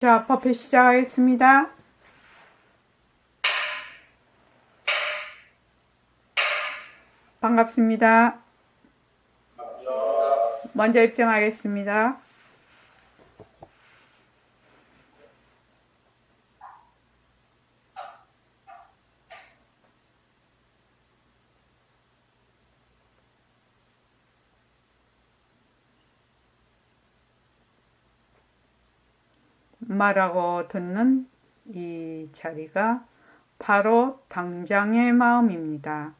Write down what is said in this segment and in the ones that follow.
자, 퍼펫 시작하겠습니다. 반갑습니다. 먼저 입장하겠습니다. 말하고 듣는 이 자리가 바로 당장의 마음입니다.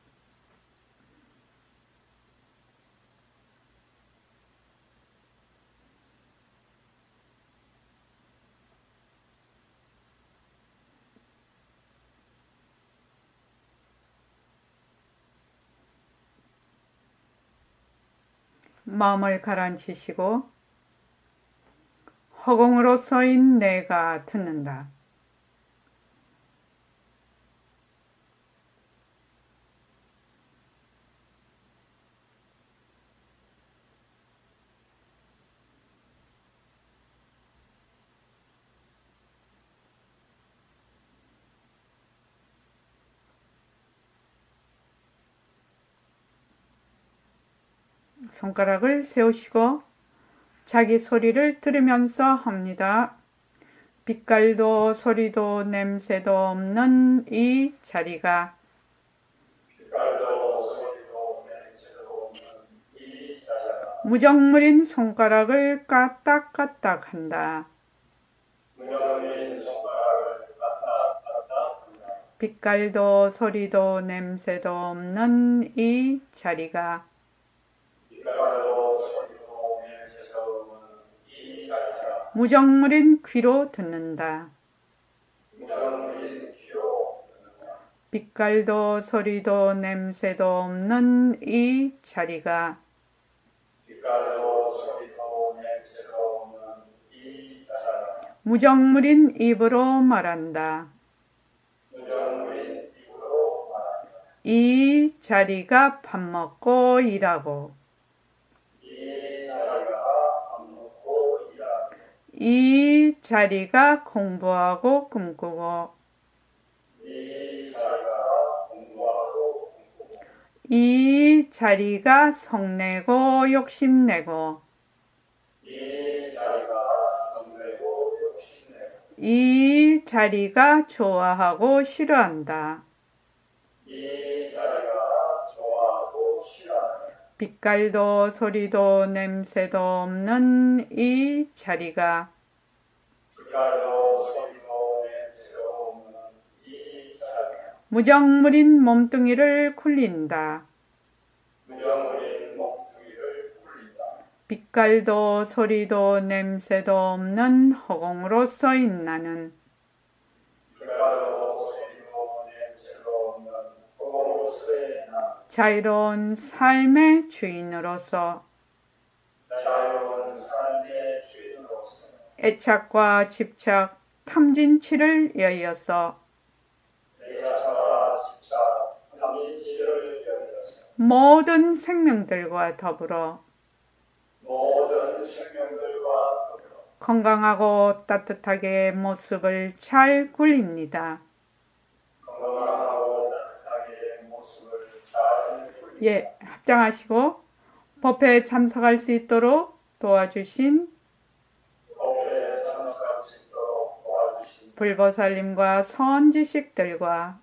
마음을 가라앉히시고 허공으로서인 내가 듣는다. 손가락을 세우시고 자기 소리를 들으면서 합니다. 빛깔도 소리도 냄새도 없는 이 자리가 무정물인 손가락을 까딱까딱 한다. 빛깔도 소리도 냄새도 없는 이 자리가 무정물인 귀로 듣는다. 빛깔도 소리도 냄새도 없는 이 자리가 무정물인 입으로 말한다. 이 자리가 밥 먹고 일하고 이 자리가 공부하고 꿈꾸고 이 자리가 성내고 욕심내고 이 자리가 좋아하고 싫어한다. 빛깔도 소리도 냄새도 없는 이 자리가 무정물인 몸뚱이를 굴린다. 빛깔도 소리도 냄새도 없는 허공으로서인 나는 자유로운 삶의 주인으로서 애착과 집착, 탐진치를 여의어서 모든 생명들과 더불어 건강하고 따뜻하게 모습을 잘 굴립니다. 예, 합장하시고 법회에 참석할 수 있도록 도와주신 불보살님과 선지식들과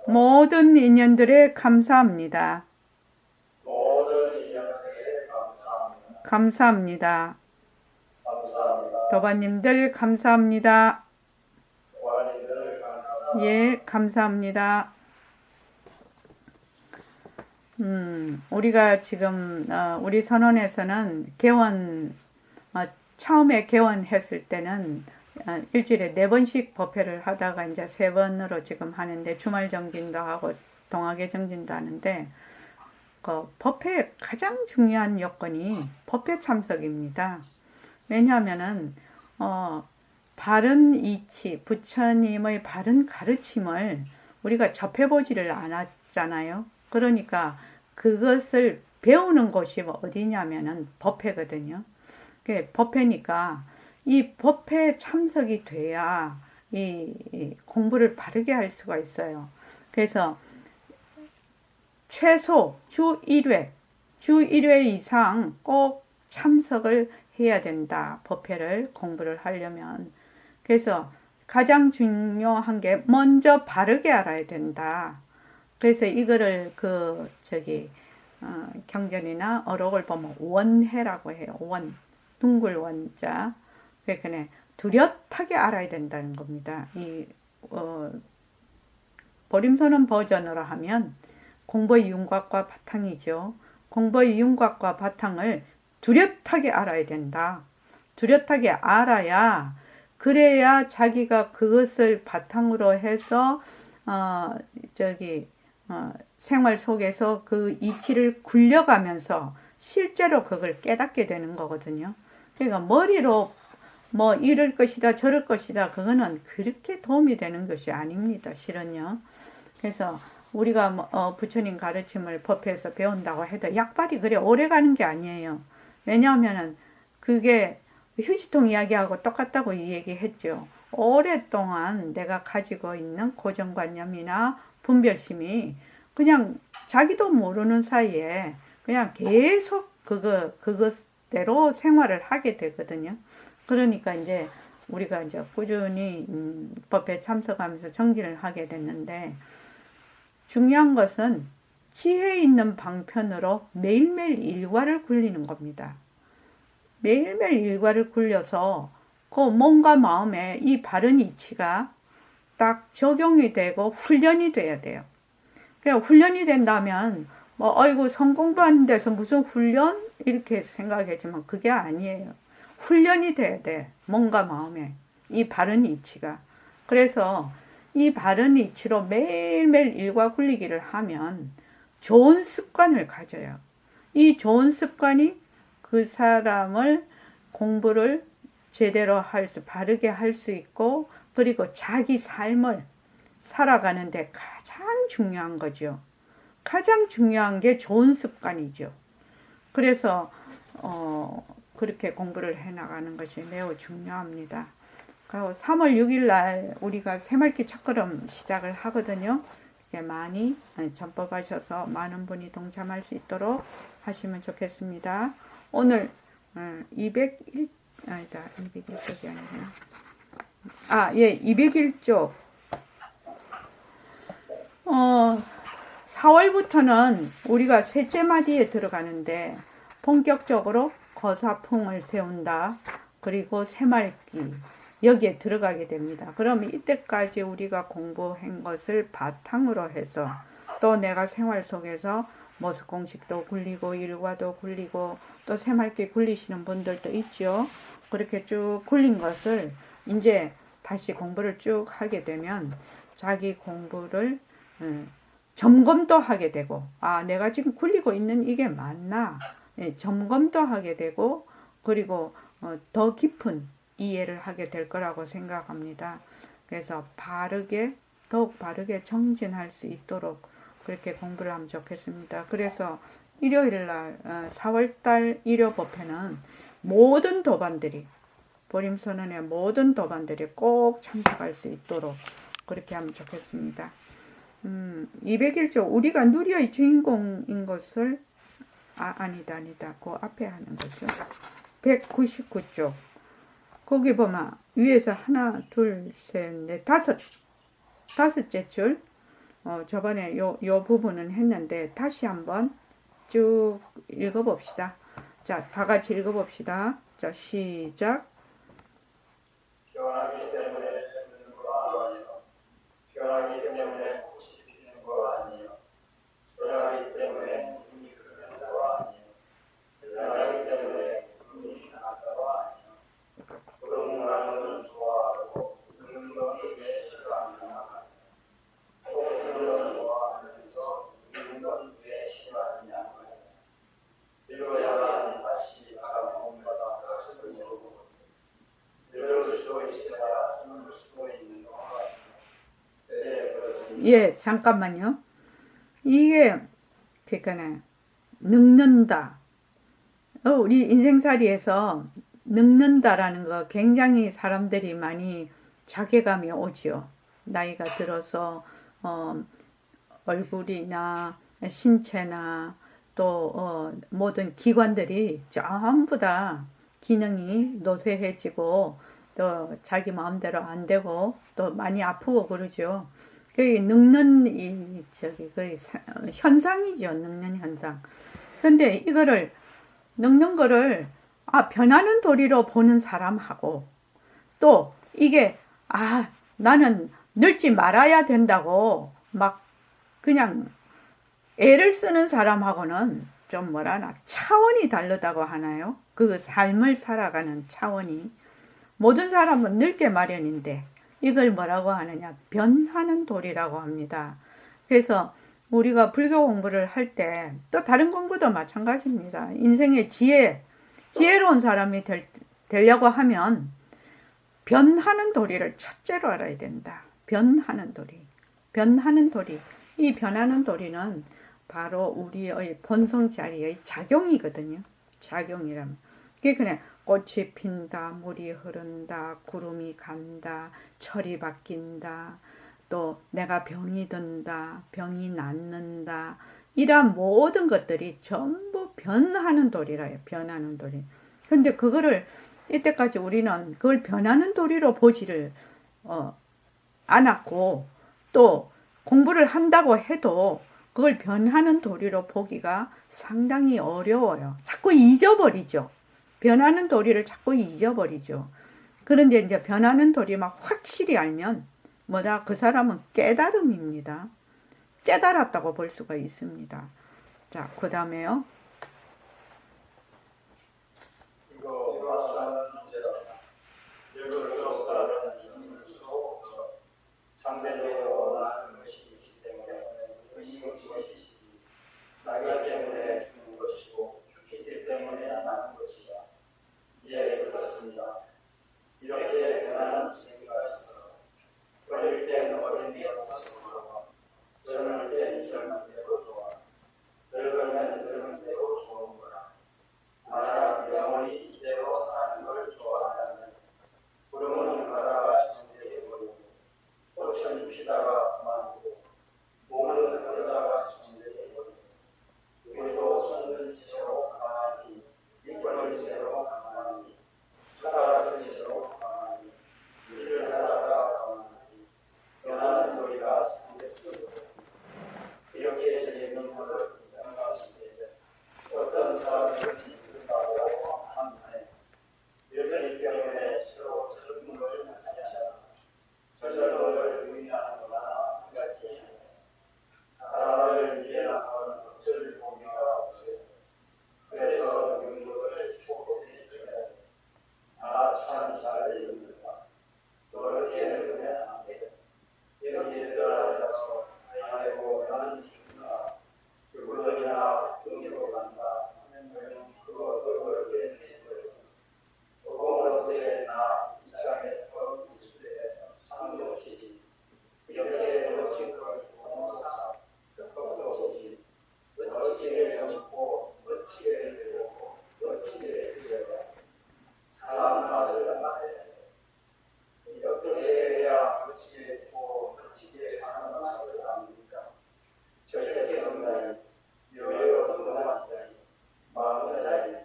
모든 인연들에 감사합니다. 감사합니다. 도바님들 감사합니다. 예, 감사합니다. 우리가 지금 우리 선원에서는 개원 처음에 개원했을 때는 일주일에 4번씩 법회를 하다가 이제 3번으로 지금 하는데 주말 정진도 하고 동학의 정진도 하는데 그 법회의 가장 중요한 요건이 법회 참석입니다. 왜냐하면은 바른 이치, 부처님의 바른 가르침을 우리가 접해보지를 않았잖아요. 그러니까 그것을 배우는 곳이 어디냐면은 법회거든요. 그게 법회니까 이 법회에 참석이 돼야 이 공부를 바르게 할 수가 있어요. 그래서 최소 주 1회 이상 꼭 참석을 해야 된다. 법회를 공부를 하려면. 그래서 가장 중요한 게 먼저 바르게 알아야 된다. 그래서 이거를 경전이나 어록을 보면 원해라고 해요. 둥글 원자. 그러니까 뚜렷하게 알아야 된다는 겁니다. 보림선언 버전으로 하면 공부의 윤곽과 바탕이죠. 공부의 윤곽과 바탕을 뚜렷하게 알아야 된다. 뚜렷하게 알아야 그래야 자기가 그것을 바탕으로 해서 생활 속에서 그 이치를 굴려가면서 실제로 그걸 깨닫게 되는 거거든요. 그러니까 머리로 뭐 이럴 것이다 저럴 것이다 그거는 그렇게 도움이 되는 것이 아닙니다. 실은요. 그래서 우리가 부처님 가르침을 법회에서 배운다고 해도 약발이 그래 오래 가는 게 아니에요. 왜냐하면은 그게 휴지통 이야기하고 똑같다고 이 얘기했죠. 오랫동안 내가 가지고 있는 고정관념이나 분별심이 그냥 자기도 모르는 사이에 그냥 계속 그것대로 생활을 하게 되거든요. 그러니까 이제 우리가 이제 꾸준히 법회에 참석하면서 정진을 하게 됐는데 중요한 것은 지혜 있는 방편으로 매일매일 일과를 굴리는 겁니다. 매일매일 일과를 굴려서 그 몸과 마음에 이 바른 이치가 딱 적용이 되고 훈련이 돼야 돼요. 그냥 훈련이 된다면 아이고 성공부하는 데서 무슨 훈련? 이렇게 생각하지만 그게 아니에요. 훈련이 돼야 돼. 몸과 마음에 이 바른 이치가. 그래서 이 바른 이치로 매일매일 일과 굴리기를 하면 좋은 습관을 가져요. 이 좋은 습관이 그 사람을 공부를 제대로 바르게 할 수 있고 그리고 자기 삶을 살아가는데 가장 중요한 거죠. 가장 중요한 게 좋은 습관이죠. 그래서 그렇게 공부를 해나가는 것이 매우 중요합니다. 그리고 3월 6일 날 우리가 새말기 첫걸음 시작을 하거든요. 많이 전법하셔서 많은 분이 동참할 수 있도록 하시면 좋겠습니다. 오늘 201쪽이 아니라 201쪽 4월부터는 우리가 셋째 마디에 들어가는데 본격적으로 거사풍을 세운다. 그리고 새말기 여기에 들어가게 됩니다. 그러면 이때까지 우리가 공부한 것을 바탕으로 해서 또 내가 생활 속에서 모습 공식도 굴리고 일과도 굴리고 또 새말기 굴리시는 분들도 있죠. 그렇게 쭉 굴린 것을 이제 다시 공부를 쭉 하게 되면 자기 공부를 점검도 하게 되고 내가 지금 굴리고 있는 이게 맞나 점검도 하게 되고 그리고 더 깊은 이해를 하게 될 거라고 생각합니다. 그래서 더욱 바르게 정진할 수 있도록 그렇게 공부를 하면 좋겠습니다. 그래서 일요일 날 4월달 일요 법회는 모든 도반들이 보림선언의 모든 도반들이 꼭 참석할 수 있도록 그렇게 하면 좋겠습니다. 201조 우리가 누리의 주인공인 것을 아니다 그 앞에 하는 거죠. 199조 거기 보면 위에서 하나 둘 셋 넷 다섯째 줄 저번에 요 부분은 했는데 다시 한번 쭉 읽어봅시다. 자, 다 같이 읽어봅시다. 자, 시작. 변하기 때문에 되는 거 아니요. 변하기 때문에 꽃이 피는 거 아니요. 변하기 때문에 눈이 흐르는 거 아니요. 변하기 때문에 눈이 나는 거 아니요. 그런 말은 좋아하고 그런 것이 왜 싫어하느냐. 또 그런 걸 좋아하면서 그런 건 왜 싫어하느냐. 이거야만 다시 아름다움마다 하시는 거고 이럴 수도 있어야 숨을 수도 있는 거 네, 그렇습니다. 예, 잠깐만요. 이게 그러니까 늙는다. 우리 인생살이에서 늙는다라는 거 굉장히 사람들이 많이 자괴감이 오지요. 나이가 들어서 얼굴이나 신체나 또 모든 기관들이 전부 다 기능이 노쇠해지고 또 자기 마음대로 안 되고 또 많이 아프고 그러죠. 그게 늙는 그 현상이죠. 늙는 현상. 근데 이거를 늙는 거를 변하는 도리로 보는 사람하고 또 이게 나는 늙지 말아야 된다고 막 그냥 애를 쓰는 사람하고는 좀 뭐라나 차원이 다르다고 하나요? 그 삶을 살아가는 차원이. 모든 사람은 늙게 마련인데 이걸 뭐라고 하느냐? 변하는 도리라고 합니다. 그래서 우리가 불교 공부를 할 때 또 다른 공부도 마찬가지입니다. 인생의 지혜로운 사람이 되려고 하면 변하는 도리를 첫째로 알아야 된다. 변하는 도리. 변하는 도리. 이 변하는 도리는 바로 우리의 본성 자리의 작용이거든요. 작용이라면. 그게 그냥 꽃이 핀다, 물이 흐른다, 구름이 간다, 철이 바뀐다, 또 내가 병이 든다, 병이 낫는다. 이러한 모든 것들이 전부 변하는 도리라요. 변하는 도리. 근데 그거를 이때까지 우리는 그걸 변하는 도리로 보지를 않았고 또 공부를 한다고 해도 그걸 변하는 도리로 보기가 상당히 어려워요. 자꾸 잊어버리죠. 변하는 도리를 자꾸 잊어버리죠. 그런데 이제 변하는 도리만 확실히 알면 뭐다? 그 사람은 깨달음입니다. 깨달았다고 볼 수가 있습니다. 자, 그 다음에요. 이거 마사는 문제다. 이것으로 따른 힘으로 상대적으로 나는 것이 있기 때문에 의심을 것이지. 나기 때문에 죽는 것이고 죽기 때문에 나는 것이다. 예, 그렇습니다. 이렇게 변하는 재미가 있어서 어릴 땐 어린이로 좋아. 젊을 땐 젊은 대로 좋아. 늙으면 늙은 대로 좋은 거라. 만약 영원히 이대로 사는 걸 좋아한다면 구름은 가다가 정되게 보이고 꽃은 피다가 그만두고 몸은 흐르다가 정되게 보이고 우리도 손을 지체로 가만히 이빨을 지체로 가만히 손가락을 지체로 가만히 일을 하다가 가만히 변하는 도리가 상대스럽고 이렇게 재밌는 것을 생각하실 때 어떤 사람을 짓는다고 한해 이렇기 때문에 서로 젊은 걸 하시잖아. 젊은 걸 의미하는 거나 한 가지 사람을 이해나가는 것을 보기가 없어요. 그래서 능력을 축복해 줘야 돼. 참 잘 읽는다. 그렇게 읽으면 안 돼. 여기에 들어앉아서 아이고 나는 죽나 그거이나 흥미로 간다 하면 그것도 그렇게 되고요. 그것에 나 입장에 더 있을 때 참 멋지지. 이렇게 멋진 걸 보는 사람 적극도 없이 멋지게 젊고 멋지게 배우고 멋지게 되어야 사람 맛을 알아야 돼. 어떻게 해야 멋지게 주고 멋지게 사는 맛을 압니까? 절대 성당이 요요 건강한 자리 마음 자리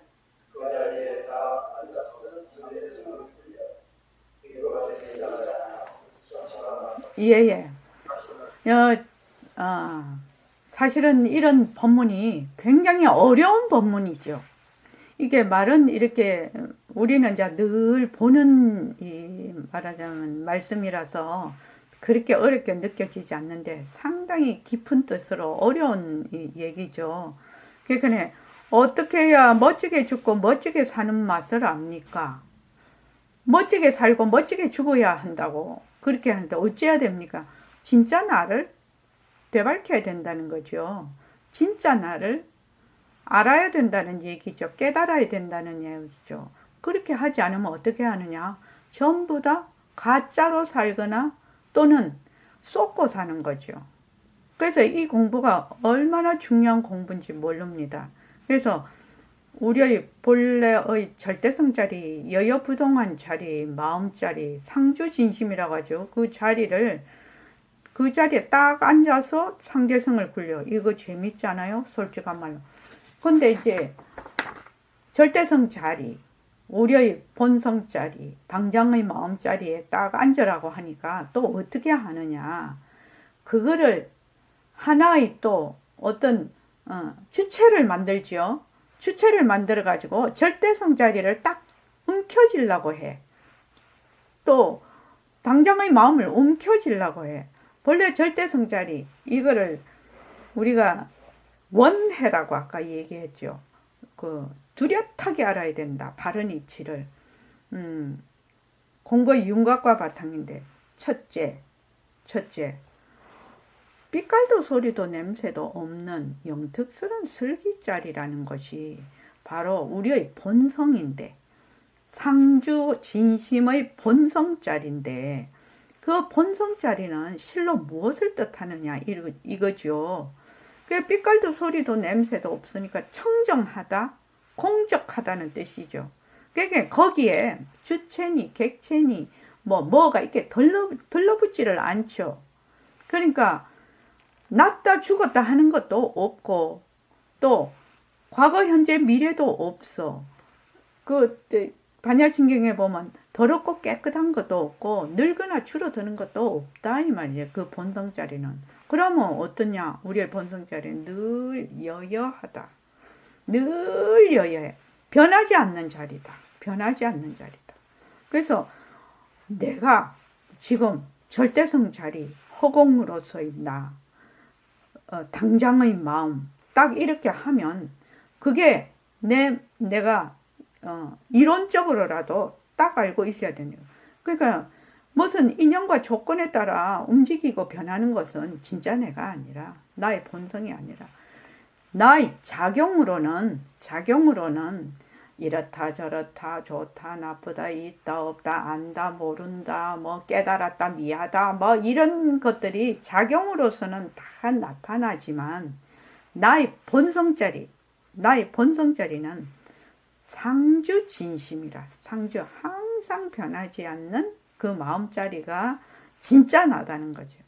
그 자리에 다 앉아서 선대성을 불려 이거 제자잖아. 예. 사실은 이런 법문이 굉장히 어려운 법문이죠. 이게 말은 이렇게 우리는 이제 늘 보는 말하자면 말씀이라서 그렇게 어렵게 느껴지지 않는데 상당히 깊은 뜻으로 어려운 얘기죠. 그러니까 어떻게 해야 멋지게 죽고 멋지게 사는 맛을 압니까? 멋지게 살고 멋지게 죽어야 한다고 그렇게 하는데 어찌해야 됩니까? 진짜 나를 되밟혀야 된다는 거죠. 진짜 나를 알아야 된다는 얘기죠. 깨달아야 된다는 얘기죠. 그렇게 하지 않으면 어떻게 하느냐? 전부 다 가짜로 살거나 또는 쏟고 사는 거죠. 그래서 이 공부가 얼마나 중요한 공부인지 모릅니다. 그래서 우리의 본래의 절대성 자리, 여여부동한 자리, 마음자리, 상주진심이라고 하죠. 그 자리에 딱 앉아서 상대성을 굴려. 이거 재밌잖아요, 솔직한 말로. 근데 이제 절대성 자리, 우리의 본성 자리, 당장의 마음 자리에 딱 앉으라고 하니까 또 어떻게 하느냐. 그거를 하나의 또 어떤 주체를 만들지요. 주체를 만들어 가지고 절대성 자리를 딱 움켜쥐려고 해. 또 당장의 마음을 움켜쥐려고 해. 본래 절대성 자리, 이거를 우리가 원해라고 아까 얘기했죠. 그 뚜렷하게 알아야 된다. 바른 이치를. 공부의 윤곽과 바탕인데 첫째 빛깔도 소리도 냄새도 없는 영특스러운 슬기자리라는 것이 바로 우리의 본성인데, 상주 진심의 본성자리인데, 그 본성자리는 실로 무엇을 뜻하느냐 이거죠. 그 빛깔도 소리도 냄새도 없으니까 청정하다, 공적하다는 뜻이죠. 그러니까 거기에 주체니 객체니 뭐가 이렇게 들러붙지를 않죠. 그러니까 낫다 죽었다 하는 것도 없고, 또 과거 현재 미래도 없어. 그 반야신경에 보면 더럽고 깨끗한 것도 없고 늙거나 줄어드는 것도 없다 이 말이에요. 그 본성자리는. 그러면 어떠냐? 우리의 본성자리는 늘 여여하다. 늘 여여해. 변하지 않는 자리다. 변하지 않는 자리다. 그래서 내가 지금 절대성 자리, 허공으로서의 나, 당장의 마음, 딱 이렇게 하면 그게 내가 이론적으로라도 딱 알고 있어야 되는 거예요. 그러니까 무슨 인연과 조건에 따라 움직이고 변하는 것은 진짜 내가 아니라, 나의 본성이 아니라, 나의 작용으로는 이렇다 저렇다 좋다 나쁘다 있다 없다 안다 모른다 뭐 깨달았다 미하다 뭐 이런 것들이 작용으로서는 다 나타나지만, 나의 본성자리는 상주 진심이라, 상주 항상 변하지 않는 그 마음자리가 진짜 나다는 거죠.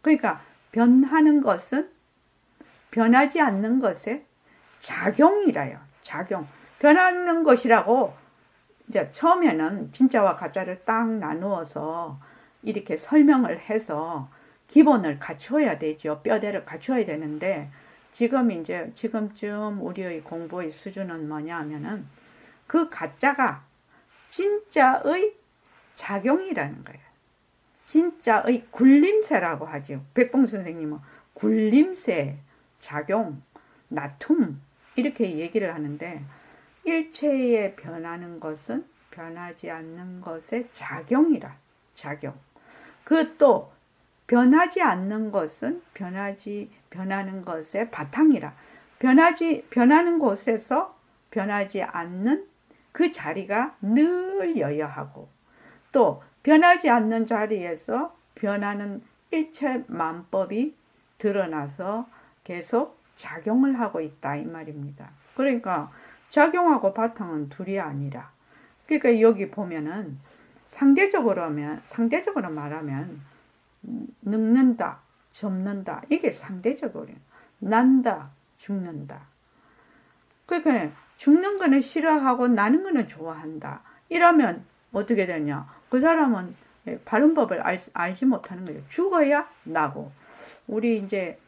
그러니까 변하는 것은 변하지 않는 것의 작용이라요. 작용. 변하는 것이라고 이제 처음에는 진짜와 가짜를 딱 나누어서 이렇게 설명을 해서 기본을 갖춰야 되죠. 뼈대를 갖춰야 되는데, 지금쯤 우리의 공부의 수준은 뭐냐 하면은 그 가짜가 진짜의 작용이라는 거예요. 진짜의 굴림새라고 하죠. 백봉 선생님은 굴림새, 작용, 나툼 이렇게 얘기를 하는데, 일체에 변하는 것은 변하지 않는 것의 작용이라. 작용. 그 또 변하지 않는 것은 변하는 것의 바탕이라. 변하는 곳에서 변하지 않는 그 자리가 늘 여여하고, 또 변하지 않는 자리에서 변하는 일체 만법이 드러나서 계속 작용을 하고 있다 이 말입니다. 그러니까 작용하고 바탕은 둘이 아니라, 그러니까 여기 보면은 상대적으로 말하면 늙는다, 접는다, 이게 상대적으로 난다, 죽는다. 그러니까 죽는 거는 싫어하고 나는 거는 좋아한다. 이러면 어떻게 되냐? 그 사람은 바른 법을 알지 못하는 거죠. 죽어야 나고. 우리 이제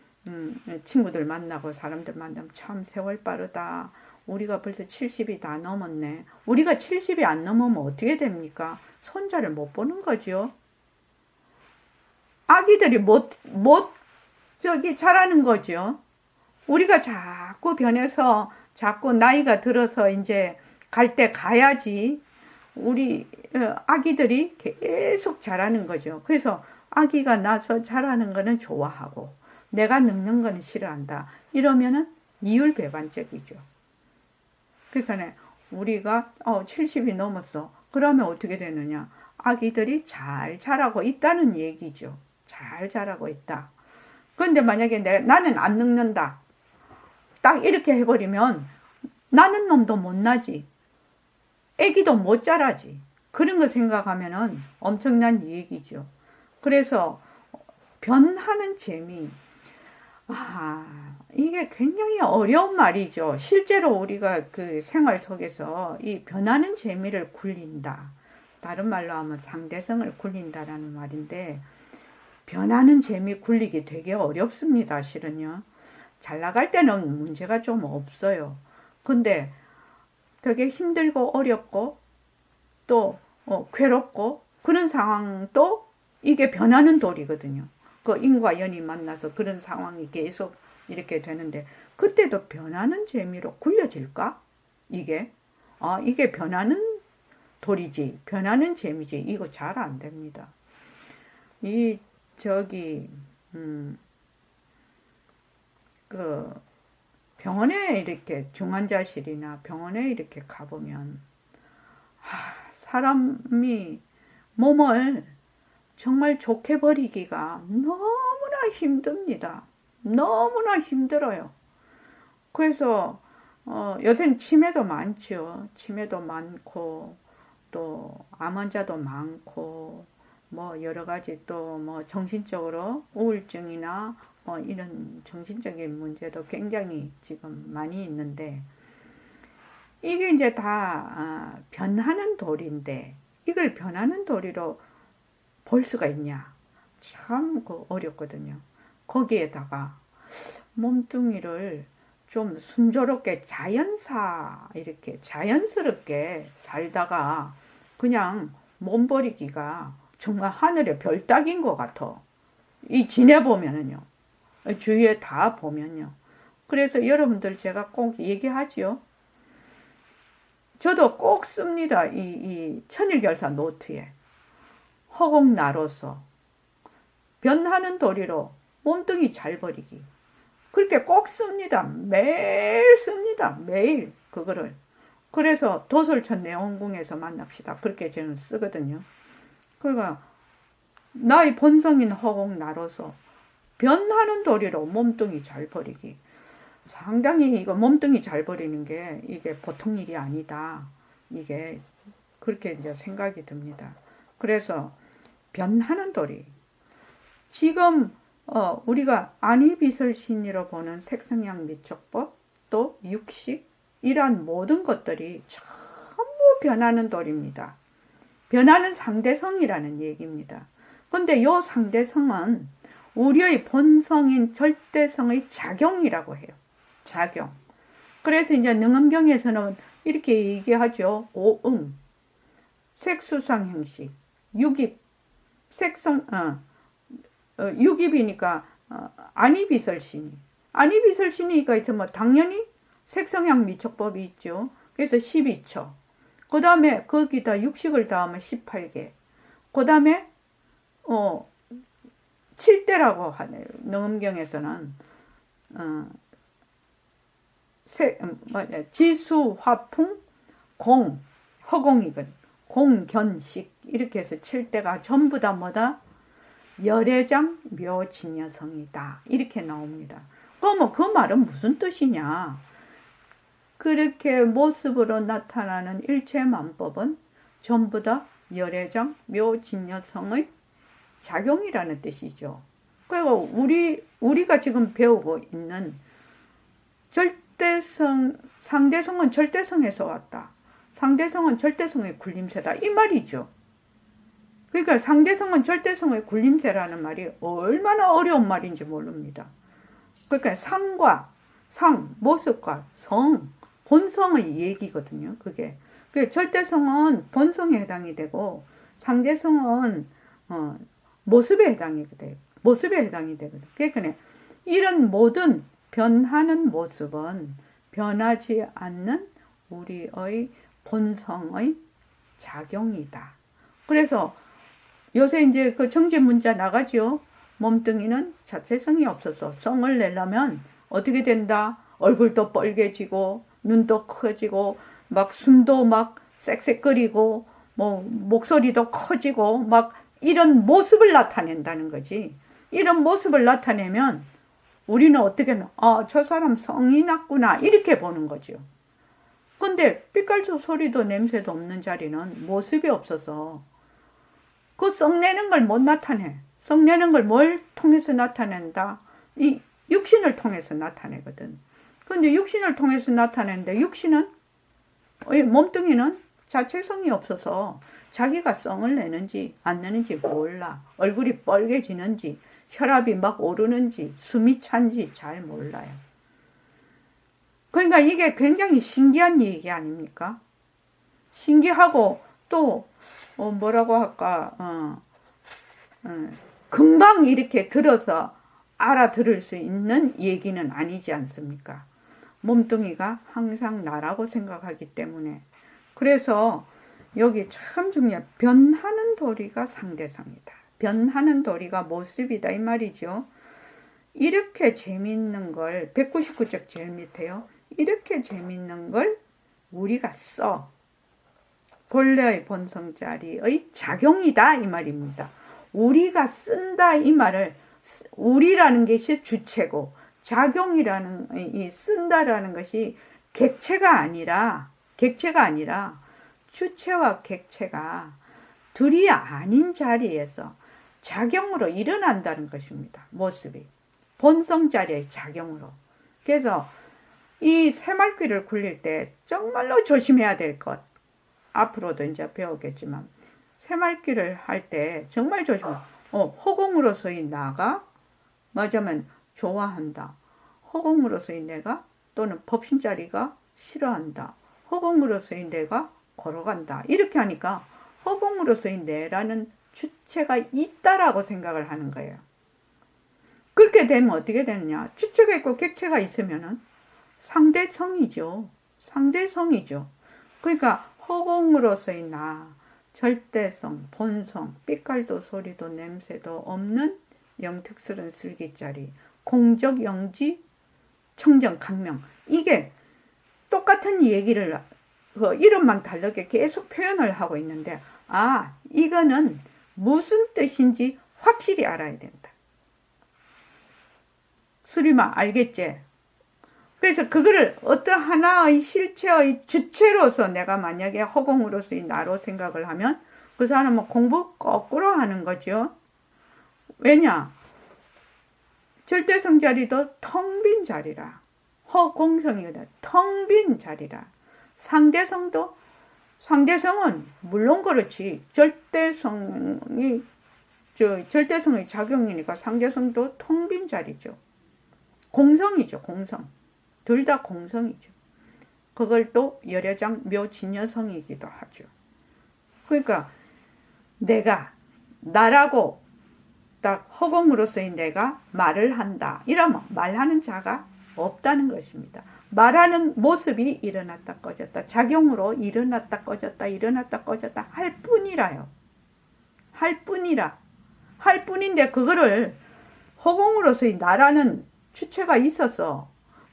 친구들 만나고 사람들 만나면 참 세월 빠르다. 우리가 벌써 70이 다 넘었네. 우리가 70이 안 넘으면 어떻게 됩니까? 손자를 못 보는 거죠. 아기들이 자라는 거죠. 우리가 자꾸 변해서 자꾸 나이가 들어서 이제 갈 때 가야지 우리 아기들이 계속 자라는 거죠. 그래서 아기가 나서 자라는 거는 좋아하고 내가 늙는 거는 싫어한다. 이러면은 이율배반적이죠. 그러니까 우리가 70이 넘었어. 그러면 어떻게 되느냐? 아기들이 잘 자라고 있다는 얘기죠. 잘 자라고 있다. 그런데 만약에 나는 안 늙는다. 딱 이렇게 해버리면 나는 놈도 못 나지. 애기도 못 자라지. 그런 거 생각하면은 엄청난 얘기죠. 그래서 변하는 재미. 이게 굉장히 어려운 말이죠. 실제로 우리가 그 생활 속에서 이 변하는 재미를 굴린다. 다른 말로 하면 상대성을 굴린다라는 말인데, 변하는 재미 굴리기 되게 어렵습니다, 실은요. 잘 나갈 때는 문제가 좀 없어요. 근데 되게 힘들고 어렵고 또 괴롭고 그런 상황도 이게 변하는 돌이거든요. 그 인과 연이 만나서 그런 상황이 계속 이렇게 되는데, 그때도 변하는 재미로 굴려질까? 이게 이게 변하는 돌이지, 변하는 재미지, 이거 잘 안 됩니다. 그 병원에 이렇게 중환자실이나 병원에 이렇게 가보면 사람이 몸을 정말 좋게 버리기가 너무나 힘듭니다. 너무나 힘들어요. 그래서 요새는 치매도 많죠. 치매도 많고 또 암 환자도 많고 뭐 여러 가지 또 뭐 정신적으로 우울증이나 뭐 이런 정신적인 문제도 굉장히 지금 많이 있는데, 이게 이제 다 변하는 돌인데 이걸 변하는 돌이로 볼 수가 있냐? 참 어렵거든요. 거기에다가 몸뚱이를 좀 순조롭게 이렇게 자연스럽게 살다가 그냥 몸버리기가 정말 하늘의 별 따기인 것 같아. 이 지내보면은요. 주위에 다 보면요. 그래서 여러분들 제가 꼭 얘기하지요. 저도 꼭 씁니다. 이 천일결사 노트에. 허공나로서 변하는 도리로 몸뚱이 잘 버리기. 그렇게 꼭 씁니다. 매일 씁니다. 매일 그거를. 그래서 도솔천 내원궁에서 만납시다. 그렇게 저는 쓰거든요. 그러니까 나의 본성인 허공나로서 변하는 도리로 몸뚱이 잘 버리기. 상당히 이거 몸뚱이 잘 버리는 게 이게 보통 일이 아니다. 이게 그렇게 이제 생각이 듭니다. 그래서 변하는 도리. 지금 우리가 안이비설신이로 보는 색성양 미촉법, 또 육식, 이러한 모든 것들이 전부 변하는 돌입니다. 변하는 상대성이라는 얘기입니다. 근데 이 상대성은 우리의 본성인 절대성의 작용이라고 해요. 작용. 그래서 이제 능엄경에서는 이렇게 얘기하죠. 오음, 색수상행식, 육입, 육입이니까 안이비설신이. 안이비설신이가 있으면 당연히 색성향 미촉법이 있죠. 그래서 12초. 그 다음에 거기다 육식을 더하면 18개. 그 다음에 7대라고 하네요. 능엄경에서는 지수, 화풍, 공, 허공이건 공견식 이렇게 해서 7대가 전부 다 뭐다? 열애장 묘진여성이다. 이렇게 나옵니다. 그러면 그 말은 무슨 뜻이냐? 그렇게 모습으로 나타나는 일체만법은 전부 다 열애장 묘진여성의 작용이라는 뜻이죠. 그리고 우리가 지금 배우고 있는 절대성, 상대성은 절대성에서 왔다. 상대성은 절대성의 굴림새다. 이 말이죠. 그러니까 상대성은 절대성의 굴림새라는 말이 얼마나 어려운 말인지 모릅니다. 그러니까 모습과 성, 본성의 얘기거든요. 그게. 절대성은 본성에 해당이 되고 상대성은 모습에 해당이 되거든요. 그러니까 이런 모든 변하는 모습은 변하지 않는 우리의 본성의 작용이다. 그래서 요새 이제 그 정제문자 나가죠. 몸뚱이는 자체성이 없어서 성을 내려면 어떻게 된다? 얼굴도 빨개지고 눈도 커지고 막 숨도 막 쌕쌕거리고 뭐 목소리도 커지고 막 이런 모습을 나타낸다는 거지. 이런 모습을 나타내면 우리는 어떻게 저 사람 성이 났구나 이렇게 보는 거죠. 근데 삐깔도 소리도 냄새도 없는 자리는 모습이 없어서 그 썩내는 걸 못 나타내. 썩내는 걸 뭘 통해서 나타낸다? 이 육신을 통해서 나타내거든. 근데 육신을 통해서 나타내는데 육신은 몸뚱이는 자체성이 없어서 자기가 썽을 내는지 안 내는지 몰라. 얼굴이 빨개지는지 혈압이 막 오르는지 숨이 찬지 잘 몰라요. 그러니까 이게 굉장히 신기한 얘기 아닙니까? 신기하고 또 뭐라고 할까 금방 이렇게 들어서 알아들을 수 있는 얘기는 아니지 않습니까? 몸뚱이가 항상 나라고 생각하기 때문에. 그래서 여기 참 중요해. 변하는 도리가 상대성이다. 변하는 도리가 모습이다 이 말이죠. 이렇게 재밌는 걸 199쪽 제일 밑에요. 이렇게 재밌는 걸 우리가 써. 본래의 본성자리의 작용이다 이 말입니다. 우리가 쓴다 이 말을 우리라는 것이 주체고 작용이라는 이 쓴다라는 것이 객체가 아니라 주체와 객체가 둘이 아닌 자리에서 작용으로 일어난다는 것입니다. 모습이 본성자리의 작용으로. 그래서 이 새말귀를 굴릴 때 정말로 조심해야 될 것, 앞으로도 이제 배우겠지만 새말귀를 할 때 정말 조심해. 허공으로서의 나가 맞으면 좋아한다. 허공으로서의 내가 또는 법신자리가 싫어한다. 허공으로서의 내가 걸어간다. 이렇게 하니까 허공으로서의 내라는 주체가 있다라고 생각을 하는 거예요. 그렇게 되면 어떻게 되느냐? 주체가 있고 객체가 있으면은 상대성이죠. 그러니까 허공으로서의 나, 절대성, 본성, 삐깔도 소리도 냄새도 없는 영특스러운 슬기짜리, 공적 영지, 청정 강명. 이게 똑같은 얘기를 이름만 다르게 계속 표현을 하고 있는데 이거는 무슨 뜻인지 확실히 알아야 된다. 수리마 알겠지? 그래서 그거를 어떤 하나의 실체의 주체로서 내가 만약에 허공으로서의 나로 생각을 하면 그 사람은 공부 거꾸로 하는 거죠. 왜냐? 절대성 자리도 텅 빈 자리라. 허공성이거든. 텅 빈 자리라. 상대성은 물론 그렇지. 절대성의 작용이니까 상대성도 텅 빈 자리죠. 공성이죠. 공성. 둘 다 공성이죠. 그걸 또 열애장 묘진여성이기도 하죠. 그러니까 나라고 딱 허공으로서의 내가 말을 한다. 이러면 말하는 자가 없다는 것입니다. 말하는 모습이 일어났다 꺼졌다. 작용으로 일어났다 꺼졌다 할 뿐이라요. 할 뿐인데 그거를 허공으로서의 나라는 주체가 있어서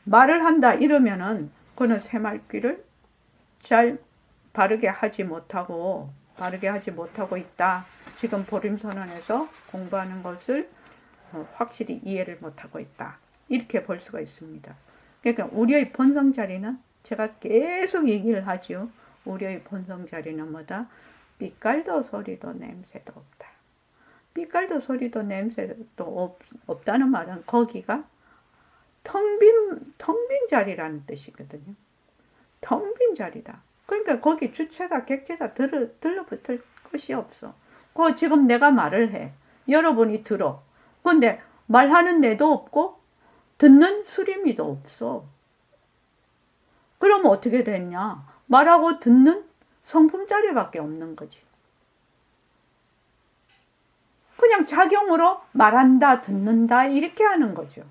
말을 한다 이러면은 그는 새말귀를 잘 바르게 하지 못하고 있다. 지금 보림선언에서 공부하는 것을 확실히 이해를 못하고 있다. 이렇게 볼 수가 있습니다. 그러니까 우리의 본성 자리는 제가 계속 얘기를 하죠. 우리의 본성 자리는 뭐다? 삐깔도 소리도 냄새도 없다. 삐깔도 소리도 냄새도 없다는 말은 거기가 텅 빈 자리라는 뜻이거든요. 텅 빈 자리다. 그러니까 거기 주체가 객체가 들러붙을 것이 없어. 지금 내가 말을 해. 여러분이 들어. 근데 말하는 내도 없고 듣는 수리미도 없어. 그러면 어떻게 됐냐? 말하고 듣는 성품자리밖에 없는 거지. 그냥 작용으로 말한다, 듣는다 이렇게 하는 거죠.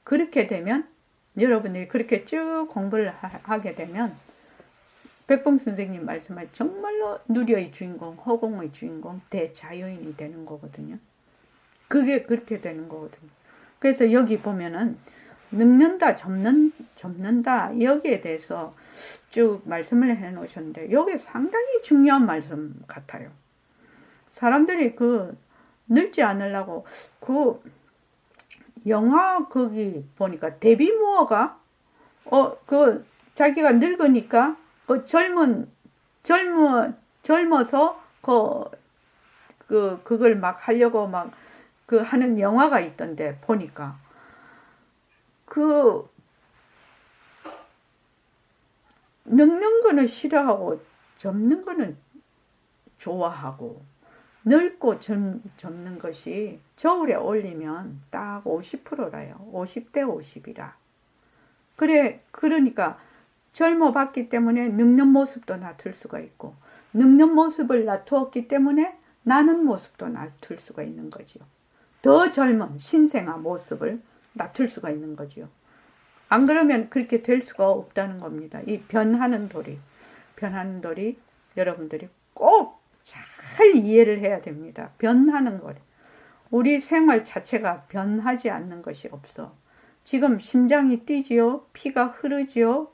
그렇게 되면 여러분들이 그렇게 쭉 공부를 하게 되면 백봉 선생님 말씀할 정말로 누리의 주인공, 허공의 주인공, 대자유인이 되는 거거든요. 그게 그렇게 되는 거거든요. 그래서 여기 보면은 늙는다, 접는다 여기에 대해서 쭉 말씀을 해 놓으셨는데 여기 상당히 중요한 말씀 같아요. 사람들이 늙지 않으려고 영화 거기 보니까 데비 무어가 자기가 늙으니까 젊어서 그걸 막 하려고 막 하는 영화가 있던데 보니까 늙는 거는 싫어하고 젊는 거는 좋아하고 늙고 젊는 것이 저울에 올리면 딱 50%라요. 50대 50이라. 그러니까 젊어봤기 때문에 늙는 모습도 놔둘 수가 있고 늙는 모습을 놔두었기 때문에 나는 모습도 놔둘 수가 있는 거지요. 더 젊은 신생아 모습을 놔둘 수가 있는 거지요. 안 그러면 그렇게 될 수가 없다는 겁니다. 이 변하는 도리 여러분들이 꼭 잘 이해를 해야 됩니다. 변하는 거래. 우리 생활 자체가 변하지 않는 것이 없어. 지금 심장이 뛰지요. 피가 흐르지요.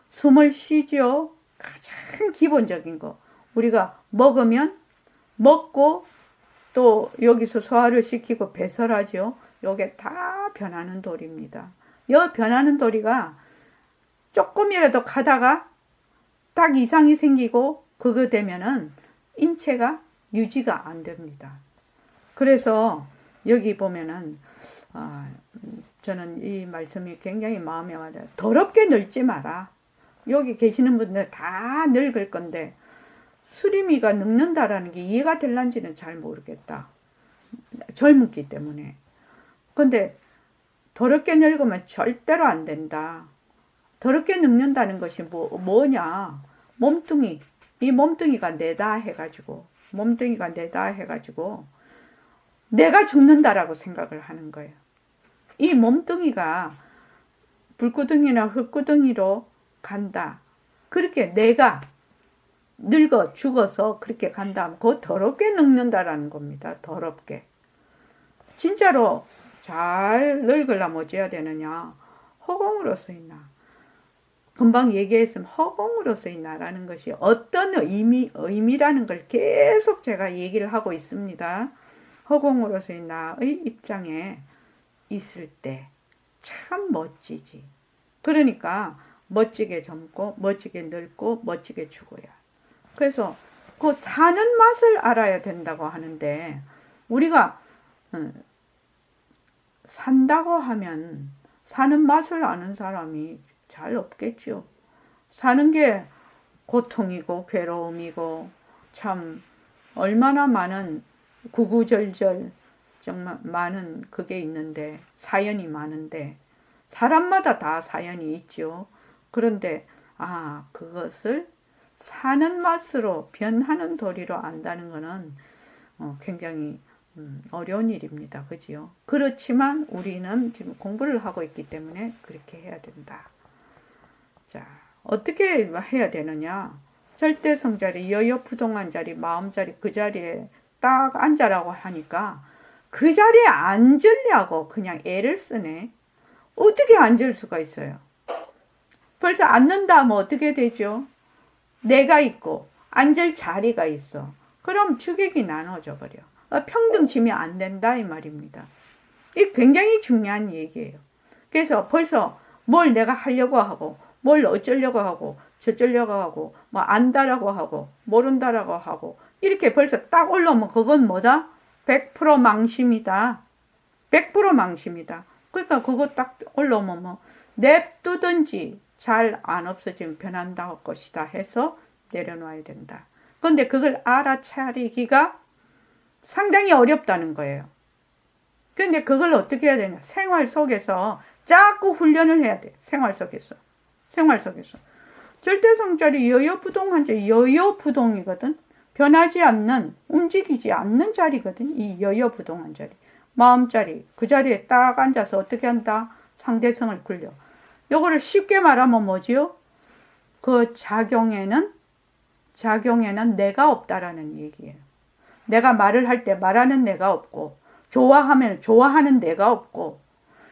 숨을 쉬지요. 가장 기본적인 거. 우리가 먹으면 먹고 또 여기서 소화를 시키고 배설하죠. 요게 다 변하는 도리입니다. 이 변하는 도리가 조금이라도 가다가 딱 이상이 생기고 그거 되면은 인체가 유지가 안 됩니다. 그래서 여기 보면은 저는 이 말씀이 굉장히 마음에 와닿아요. 더럽게 늙지 마라. 여기 계시는 분들 다 늙을 건데 수리미가 늙는다라는 게 이해가 될란지는 잘 모르겠다. 젊기 때문에. 근데 더럽게 늙으면 절대로 안 된다. 더럽게 늙는다는 것이 뭐냐. 이 몸뚱이가 내다 해가지고 내가 죽는다라고 생각을 하는 거예요. 이 몸뚱이가 불구덩이나 흙구덩이로 간다. 그렇게 내가 늙어 죽어서 그렇게 간다. 그거 더럽게 늙는다라는 겁니다. 더럽게. 진짜로 잘 늙으려면 어찌해야 되느냐. 허공으로 쓰이나. 금방 얘기했으면 허공으로 쓰이나라는 것이 어떤 의미라는 걸 계속 제가 얘기를 하고 있습니다. 허공으로 쓰이나의 입장에 있을 때 참 멋지지. 그러니까 멋지게 젊고 멋지게 늙고 멋지게 죽어야. 그래서 그 사는 맛을 알아야 된다고 하는데 우리가 산다고 하면 사는 맛을 아는 사람이 잘 없겠죠. 사는 게 고통이고 괴로움이고 참 얼마나 많은 구구절절 정말 많은 그게 있는데 사연이 많은데 사람마다 다 사연이 있죠. 그런데 그것을 사는 맛으로 변하는 도리로 안다는 것은 굉장히 어려운 일입니다. 그지요? 그렇지만 우리는 지금 공부를 하고 있기 때문에 그렇게 해야 된다. 자, 어떻게 해야 되느냐? 절대성자리, 여여부동한 자리, 마음자리 그 자리에 딱 앉아라고 하니까 그 자리에 앉으려고 그냥 애를 쓰네. 어떻게 앉을 수가 있어요? 벌써 앉는다 하면 어떻게 되죠? 내가 있고 앉을 자리가 있어. 그럼 주객이 나눠져 버려. 평등치면 안 된다 이 말입니다. 이 굉장히 중요한 얘기예요. 그래서 벌써 뭘 내가 하려고 하고 뭘 어쩌려고 하고 저쩌려고 하고 뭐 안다라고 하고 모른다라고 하고 이렇게 벌써 딱 올라오면 그건 뭐다? 100% 망심이다. 100% 망심이다. 그러니까 그거 딱 올라오면 뭐 냅두든지 잘 안 없어지면 변한다 것이다 해서 내려놔야 된다. 그런데 그걸 알아차리기가 상당히 어렵다는 거예요. 그런데 그걸 어떻게 해야 되냐? 생활 속에서 자꾸 훈련을 해야 돼. 생활 속에서. 절대성자리 여여부동한 자리, 여여부동이거든. 변하지 않는, 움직이지 않는 자리거든. 이 여여부동한 자리. 마음자리. 그 자리에 딱 앉아서 어떻게 한다? 상대성을 굴려. 요거를 쉽게 말하면 뭐지요? 그 작용에는 내가 없다라는 얘기예요. 내가 말을 할 때 말하는 내가 없고, 좋아하면 좋아하는 내가 없고,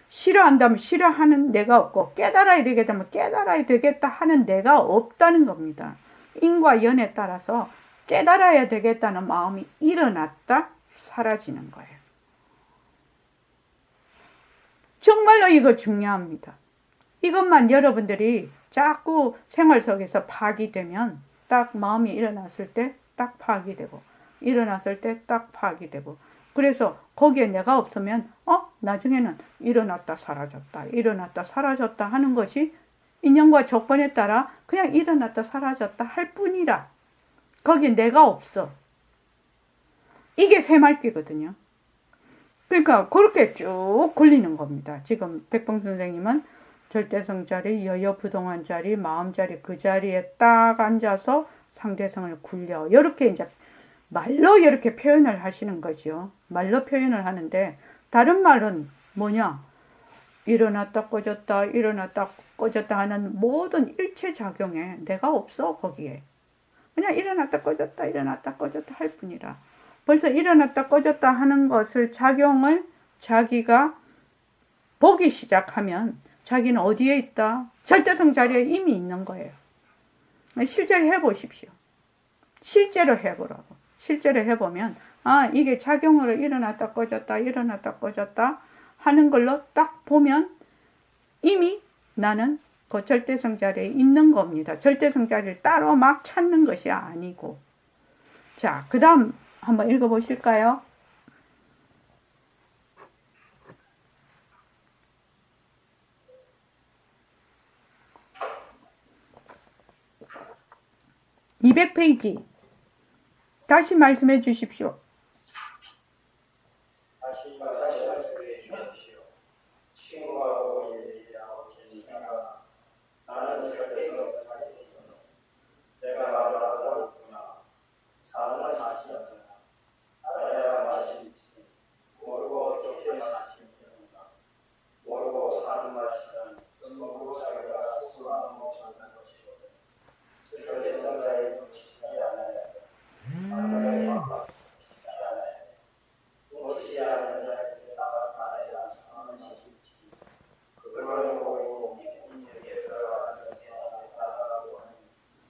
싫어한다면 싫어하는 내가 없고, 깨달아야 되겠다면 깨달아야 되겠다 하는 내가 없다는 겁니다. 인과 연에 따라서 깨달아야 되겠다는 마음이 일어났다 사라지는 거예요. 정말로 이거 중요합니다. 이것만 여러분들이 자꾸 생활 속에서 파악이 되면 딱 마음이 일어났을 때 딱 파악이 되고 일어났을 때 딱 파악이 되고 그래서 거기에 내가 없으면 나중에는 일어났다 사라졌다 일어났다 사라졌다 하는 것이 인연과 조건에 따라 그냥 일어났다 사라졌다 할 뿐이라 거기에 내가 없어. 이게 새말귀거든요. 그러니까 그렇게 쭉 굴리는 겁니다. 지금 백봉 선생님은 절대성 자리, 여여부동한 자리, 마음 자리 그 자리에 딱 앉아서 상대성을 굴려. 이렇게 이제 말로 이렇게 표현을 하시는 거죠. 말로 표현을 하는데 다른 말은 뭐냐? 일어났다 꺼졌다 일어났다 꺼졌다 하는 모든 일체작용에 내가 없어 거기에. 그냥 일어났다 꺼졌다 할 뿐이라. 벌써 일어났다 꺼졌다 하는 것을 작용을 자기가 보기 시작하면 자기는 어디에 있다? 절대성 자리에 이미 있는 거예요. 실제로 해보십시오. 실제로 해보라고. 실제로 해보면 이게 작용으로 일어났다 꺼졌다 하는 걸로 딱 보면 이미 나는 그 절대성 자리에 있는 겁니다. 절대성 자리를 따로 막 찾는 것이 아니고. 자, 그 다음 한번 읽어보실까요? (200페이지) 다시 말씀해 주십시오. 다시 말씀해 주십시오. 친구하고 얘기하고 계시다가 나는 절대성 자리에 있었어. 내가 말하고 있구나. 사는 마시잖아. 알아야 마시지. 모르고 어떻게 마시는가. 모르고 사는 마시는 전부 자기가 스스로 못하는 것이거든. 절대성 자리에 놓치지 않아야 돼. 놓치지 않는 자리에 나아가야 사는 것이지. 그걸 보고 인연에 들어가서 세상에 나가고 하니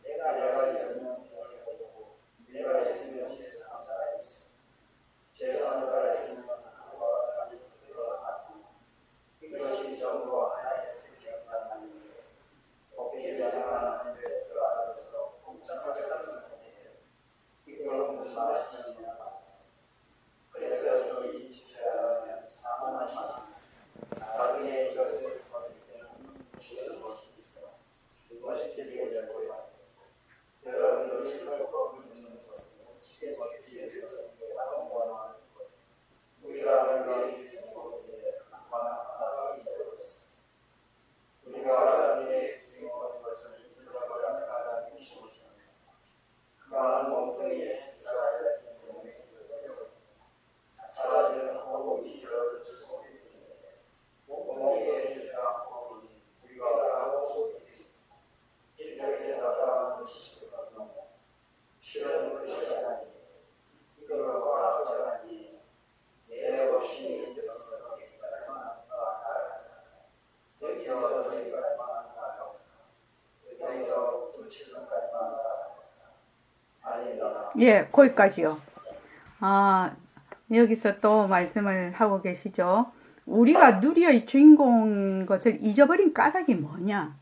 내가 있으면 보고 내가 있으면 제3자가 있어. 제3자가 있으면 하나님과 같이 들어가고 이것이 전부 하나의 결정하는데 복귀 결정하는 데 들어가서 공정하게 사는 것이에요. 이걸 무슨 말이냐? 그래서 이 지체라면 사망하시는 나중에 이것을 주는 것이 있어. 그것이 되려고요. 여러분들 실패하고 있는서 치게 저주기 위해서 하는 거는 우리가 우리의 주인공에게 하나가 있어버렸어. 우리가 우리의 주인공인 것을 잊어버려야 나가는 것이죠. 그만한 몸뚱이에 주자가 있기 때문에 잊어버렸어. 사라지는 호흡이 여러 속에 있는데 몸뚱이에 주자가 호흡이 우리가 하고 속에 있어. 이렇게 나타나는 시간은 실은 그것이 아니 이걸로 과학자라니 내 없이 있어서 여기까지만 나아가라. 여기서 저기까지만 나아가라. 여기서 두치선까지만 나아가라. 아니다. 예, 거기까지요. 여기서 또 말씀을 하고 계시죠. 우리가 누리의 주인공인 것을 잊어버린 까닭이 뭐냐?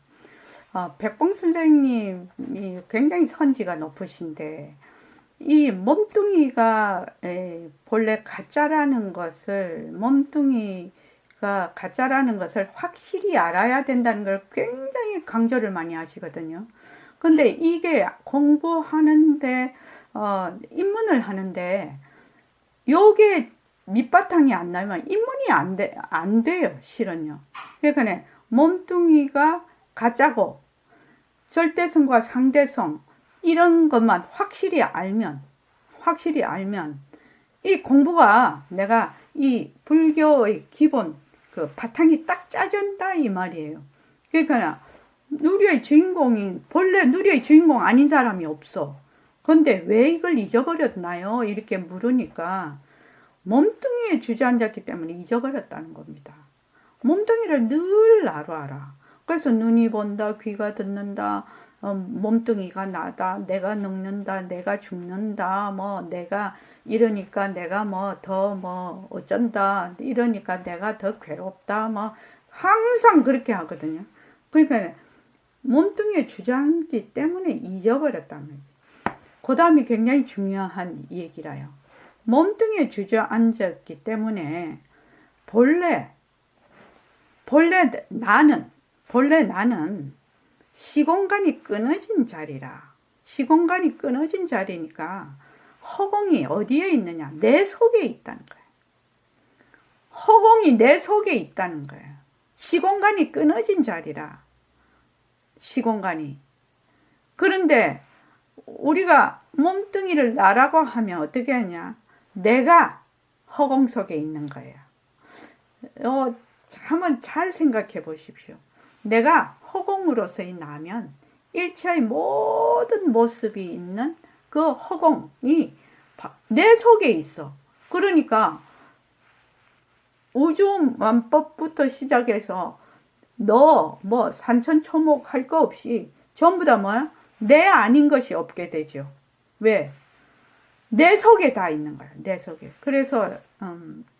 백봉 선생님이 굉장히 선지가 높으신데 이 몸뚱이가 본래 가짜라는 것을 확실히 알아야 된다는 걸 굉장히 강조를 많이 하시거든요. 근데 이게 공부하는데 입문을 하는데 요게 밑바탕이 안 나면 입문이 안 돼요, 실은요. 그러니까 몸뚱이가 가짜고 절대성과 상대성 이런 것만 확실히 알면 이 공부가 내가 이 불교의 기본 그 바탕이 딱 짜진다 이 말이에요. 그러니까 본래 누리의 주인공 아닌 사람이 없어. 근데 왜 이걸 잊어버렸나요? 이렇게 물으니까 몸뚱이에 주저앉았기 때문에 잊어버렸다는 겁니다. 몸뚱이를 늘 나로 알아. 그래서 눈이 본다, 귀가 듣는다, 몸뚱이가 나다, 내가 늙는다, 내가 죽는다, 내가 이러니까 내가 어쩐다, 이러니까 내가 더 괴롭다, 항상 그렇게 하거든요. 그러니까 몸뚱이에 주저앉기 때문에 잊어버렸단 말이에요. 그 다음이 굉장히 중요한 얘기라요. 몸뚱이에 주저앉았기 때문에 본래 나는 시공간이 끊어진 자리라. 시공간이 끊어진 자리니까 허공이 어디에 있느냐? 내 속에 있다는 거예요. 허공이 내 속에 있다는 거예요. 시공간이 끊어진 자리라. 시공간이. 그런데 우리가 몸뚱이를 나라고 하면 어떻게 하냐? 내가 허공 속에 있는 거예요. 한번 잘 생각해 보십시오. 내가 허공으로서의 나면 일체의 모든 모습이 있는 그 허공이 내 속에 있어. 그러니까 우주만법부터 시작해서 너 뭐 산천초목 할 거 없이 전부 다 뭐야? 내 아닌 것이 없게 되죠. 왜? 내 속에 다 있는 거야. 내 속에. 그래서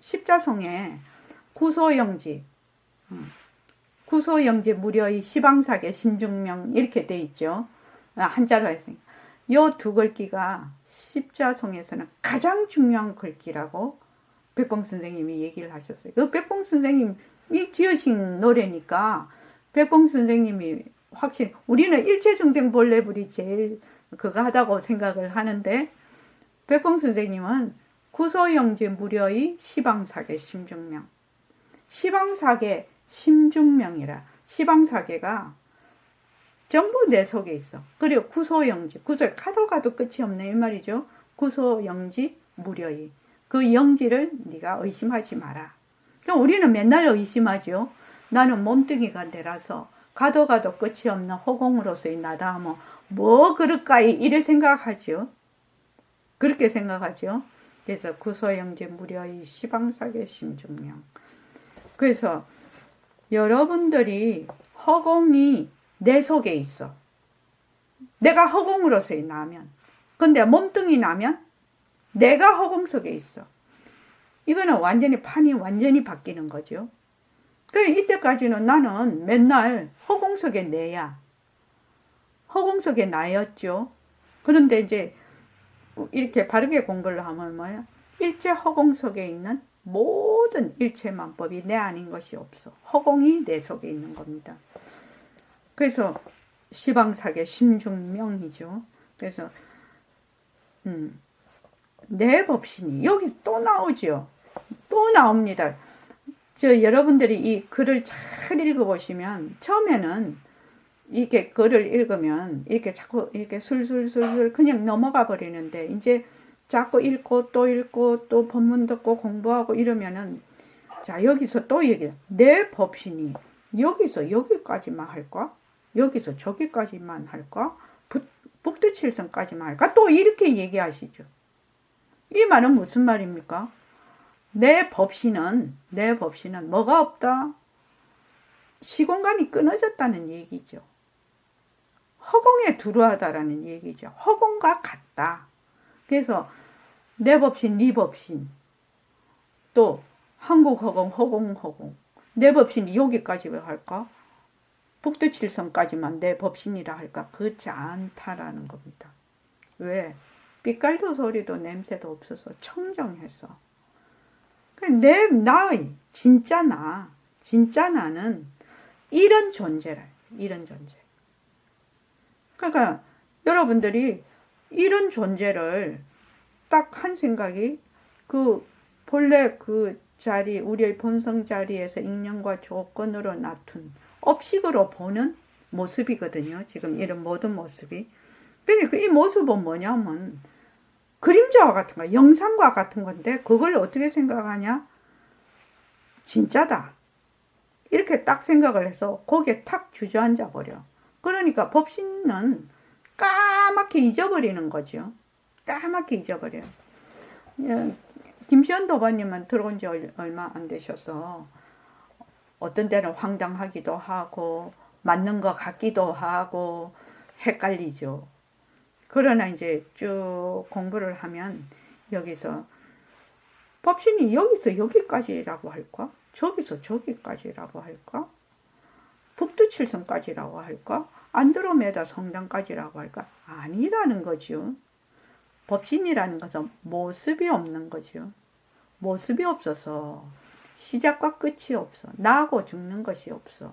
십자송에 구소영지 무려의 시방사계 심중명 이렇게 돼 있죠. 한자로 했으니까. 요 두 글귀가 십자송에서는 가장 중요한 글귀라고 백봉 선생님이 얘기를 하셨어요. 그 백봉 선생님이 지으신 노래니까 백봉 선생님이 확실히 우리는 일체중생 본래불이 제일 그거 하다고 생각을 하는데 백봉 선생님은 구소영지 무려의 시방사계 심중명. 시방사계 심중명이라. 시방사계가 전부 내 속에 있어. 그리고 구소영지. 구소에 가도 끝이 없네 이 말이죠. 구소영지 무려의. 그 영지를 네가 의심하지 마라. 그럼 우리는 맨날 의심하죠. 나는 몸뚱이가 내라서 가도 끝이 없는 허공으로서의 나다 하면 뭐 그럴까이 이래 생각하죠. 그렇게 생각하죠. 그래서 구소영지 무려의 시방사계 심중명. 그래서 여러분들이 허공이 내 속에 있어. 내가 허공으로서의 나면. 근데 몸뚱이 나면 내가 허공 속에 있어. 이거는 완전히 판이 완전히 바뀌는 거죠. 이때까지는 나는 맨날 허공 속에 내야. 허공 속에 나였죠. 그런데 이제 이렇게 바르게 공부를 하면 뭐야? 일체 허공 속에 있는 모든 일체만법이 내 아닌 것이 없어. 허공이 내 속에 있는 겁니다. 그래서 시방사계 심중명이죠. 그래서 내 법신이 여기 또 나오죠. 또 나옵니다. 여러분들이 이 글을 잘 읽어보시면 처음에는 이렇게 글을 읽으면 이렇게 자꾸 이렇게 술술술술 그냥 넘어가 버리는데 이제 자꾸 읽고 또 법문 듣고 공부하고 이러면은 자 여기서 또 얘기 내 법신이 여기서 여기까지만 할까? 여기서 저기까지만 할까? 북두칠성까지만 할까? 또 이렇게 얘기하시죠. 이 말은 무슨 말입니까? 내 법신은 뭐가 없다? 시공간이 끊어졌다는 얘기죠. 허공에 두루하다라는 얘기죠. 허공과 같다. 그래서 내 법신, 네 법신, 또 한국 허공. 내 법신이 여기까지 왜 할까? 북두칠성까지만 내 법신이라 할까? 그렇지 않다라는 겁니다. 왜? 빛깔도 소리도 냄새도 없어서 청정해서. 진짜 나는 이런 존재라. 이런 존재. 그러니까 여러분들이 이런 존재를 딱 한 생각이 본래 그 자리, 우리의 본성 자리에서 인연과 조건으로 나툰 업식으로 보는 모습이거든요. 지금 이런 모든 모습이. 그러니까 이 모습은 뭐냐면 그림자와 같은 거, 영상과 같은 건데 그걸 어떻게 생각하냐? 진짜다. 이렇게 딱 생각을 해서 거기에 탁 주저앉아 버려. 그러니까 법신은 까맣게 잊어버리는 거죠. 까맣게 잊어버려요. 김시현 도반님은 들어온 지 얼마 안 되셔서 어떤 때는 황당하기도 하고 맞는 것 같기도 하고 헷갈리죠. 그러나 이제 쭉 공부를 하면 여기서 법신이 여기서 여기까지라고 할까? 저기서 저기까지라고 할까? 북두칠성까지라고 할까? 안드로메다 성당까지라고 할까? 아니라는 거죠. 법신이라는 것은 모습이 없는 거죠. 모습이 없어서 시작과 끝이 없어. 나고 죽는 것이 없어.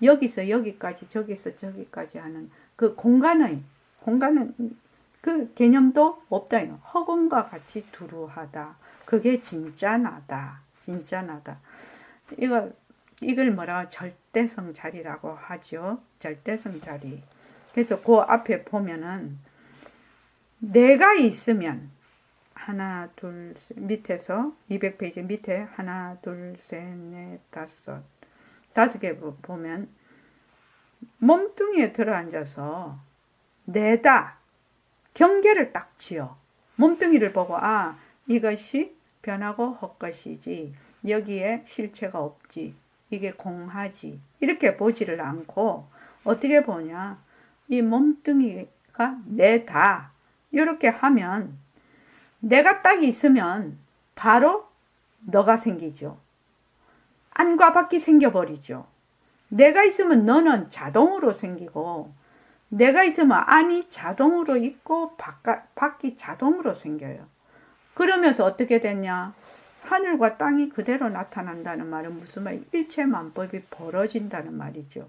여기서 여기까지, 저기서 저기까지 하는 그 공간은 그 개념도 없다. 허공과 같이 두루하다. 그게 진짜 나다. 진짜 나다. 이걸 뭐라 절대성 자리라고 하죠. 절대성 자리. 그래서 그 앞에 보면은 내가 있으면 하나, 둘, 셋, 밑에서 200페이지 밑에 하나, 둘, 셋, 넷, 다섯 개 보면 몸뚱이에 들어앉아서 내다 경계를 딱 지어. 몸뚱이를 보고 이것이 변하고 헛것이지. 여기에 실체가 없지. 이게 공하지. 이렇게 보지를 않고 어떻게 보냐. 이 몸뚱이가 내다. 이렇게 하면 내가 딱 있으면 바로 너가 생기죠. 안과 밖이 생겨버리죠. 내가 있으면 너는 자동으로 생기고 내가 있으면 안이 자동으로 있고 밖이 자동으로 생겨요. 그러면서 어떻게 됐냐? 하늘과 땅이 그대로 나타난다는 말은 무슨 말이에요? 일체만법이 벌어진다는 말이죠.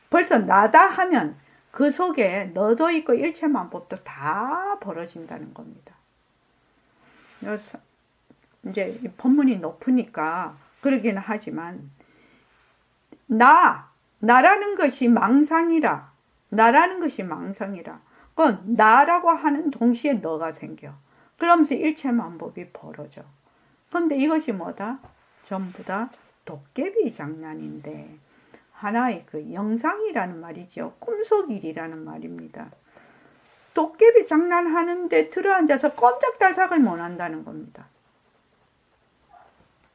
벌써 나다 하면 그 속에 너도 있고 일체만법도 다 벌어진다는 겁니다. 이제 법문이 높으니까 그러기는 하지만 나라는 것이 망상이라. 나라는 것이 망상이라. 그건 나라고 하는 동시에 너가 생겨. 그러면서 일체만법이 벌어져. 그런데 이것이 뭐다? 전부 다 도깨비 장난인데 하나의 그 영상이라는 말이죠. 꿈속일이라는 말입니다. 도깨비 장난하는데 들어앉아서 꼼짝달싹을 못 한다는 겁니다.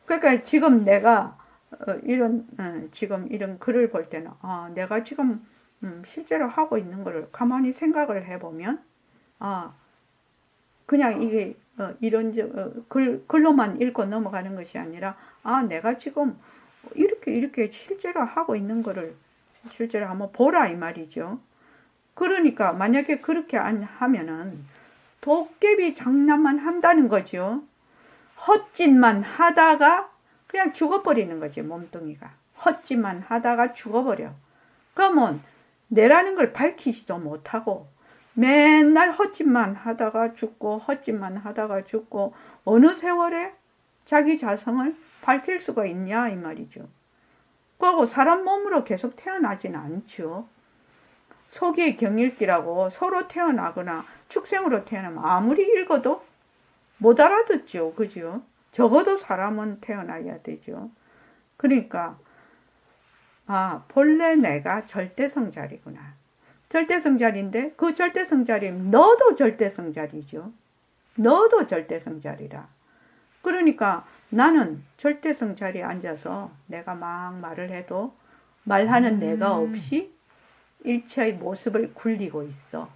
그러니까 지금 내가 지금 이런 글을 볼 때는 내가 지금 실제로 하고 있는 거를 가만히 생각을 해보면 그냥 이게 글로만 읽고 넘어가는 것이 아니라 내가 지금 이렇게 실제로 하고 있는 거를 실제로 한번 보라 이 말이죠. 그러니까 만약에 그렇게 하면은 도깨비 장난만 한다는 거죠. 헛짓만 하다가 그냥 죽어버리는 거지 몸뚱이가. 헛짓만 하다가 죽어버려. 그러면 내라는 걸 밝히지도 못하고 맨날 헛짓만 하다가 죽고 헛짓만 하다가 죽고 어느 세월에 자기 자성을 밝힐 수가 있냐 이 말이죠. 그리고 사람 몸으로 계속 태어나지는 않죠. 속의 경일기라고 서로 태어나거나 축생으로 태어나면 아무리 읽어도 못 알아듣죠. 그죠? 적어도 사람은 태어나야 되죠. 그러니까 본래 내가 절대성자리구나. 절대성자리인데 그 절대성자리면 너도 절대성자리죠. 너도 절대성자리라. 그러니까 나는 절대성자리에 앉아서 내가 막 말을 해도 말하는 내가 없이 일체의 모습을 굴리고 있어.